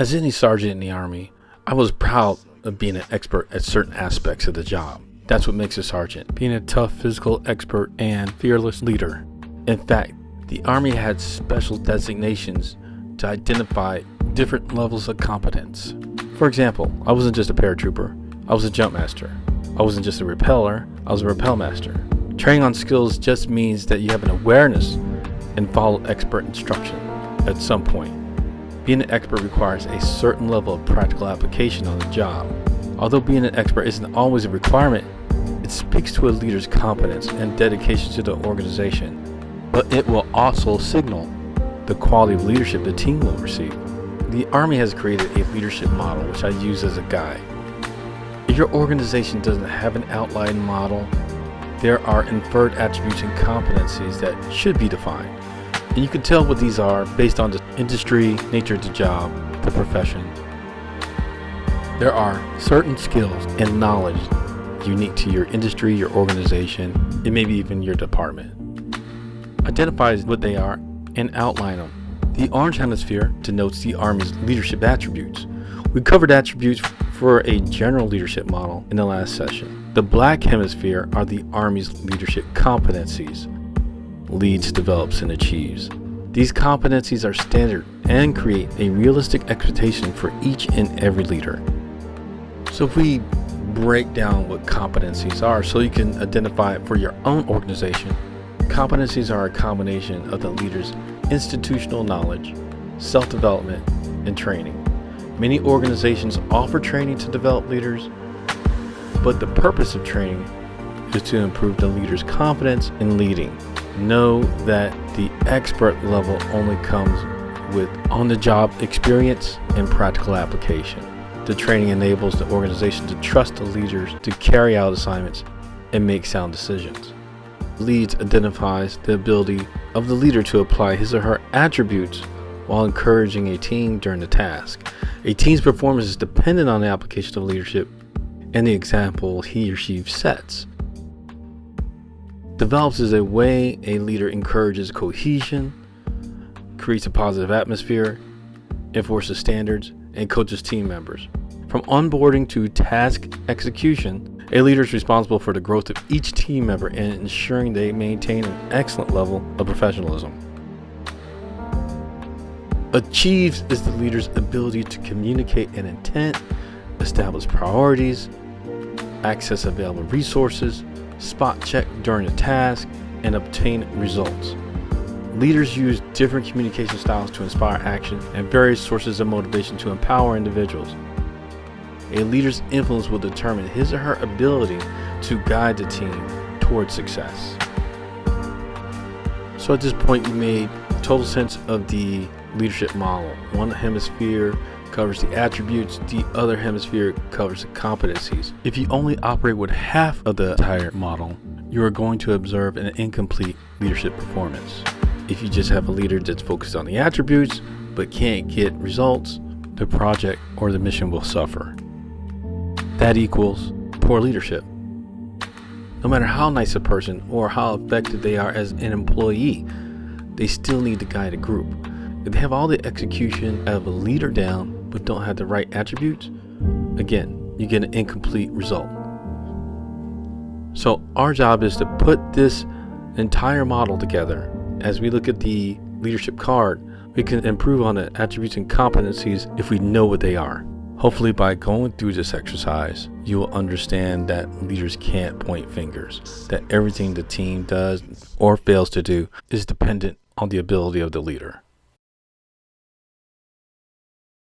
As any sergeant in the Army, I was proud of being an expert at certain aspects of the job. That's what makes a sergeant, being a tough physical expert and fearless leader. In fact, the Army had special designations to identify different levels of competence. For example, I wasn't just a paratrooper, I was a jump master. I wasn't just a repeller, I was a rappel master. Training on skills just means that you have an awareness and follow expert instruction at some point. Being an expert requires a certain level of practical application on the job. Although being an expert isn't always a requirement, it speaks to a leader's competence and dedication to the organization, but it will also signal the quality of leadership the team will receive. The Army has created a leadership model which I use as a guide. If your organization doesn't have an outline model, there are inferred attributes and competencies that should be defined. And you can tell what these are based on the industry, nature of the job, the profession. There are certain skills and knowledge unique to your industry, your organization, and maybe even your department. Identify what they are and outline them. The orange hemisphere denotes the Army's leadership attributes. We covered attributes for a general leadership model in the last session. The black hemisphere are the Army's leadership competencies. Leads, develops, and achieves. These competencies are standard and create a realistic expectation for each and every leader. So if we break down what competencies are so you can identify it for your own organization, competencies are a combination of the leader's institutional knowledge, self-development, and training. Many organizations offer training to develop leaders, but the purpose of training is to improve the leader's confidence in leading. Know that the expert level only comes with on-the-job experience and practical application. The training enables the organization to trust the leaders to carry out assignments and make sound decisions. Leads identifies the ability of the leader to apply his or her attributes while encouraging a team during the task. A team's performance is dependent on the application of leadership and the example he or she sets. Develops is a way a leader encourages cohesion, creates a positive atmosphere, enforces standards, and coaches team members. From onboarding to task execution, a leader is responsible for the growth of each team member and ensuring they maintain an excellent level of professionalism. Achieves is the leader's ability to communicate an intent, establish priorities, access available resources, spot check during a task, and obtain results. Leaders use different communication styles to inspire action and various sources of motivation to empower individuals. A leader's influence will determine his or her ability to guide the team towards success. So at this point, you made total sense of the leadership model. One hemisphere covers the attributes, the other hemisphere covers the competencies. If you only operate with half of the entire model, you are going to observe an incomplete leadership performance. If you just have a leader that's focused on the attributes but can't get results, the project or the mission will suffer. That equals poor leadership. No matter how nice a person or how effective they are as an employee, they still need to guide a group. If they have all the execution of a leader down but don't have the right attributes, again, you get an incomplete result. So our job is to put this entire model together. As we look at the leadership card, we can improve on the attributes and competencies if we know what they are. Hopefully by going through this exercise, you will understand that leaders can't point fingers, that everything the team does or fails to do is dependent on the ability of the leader.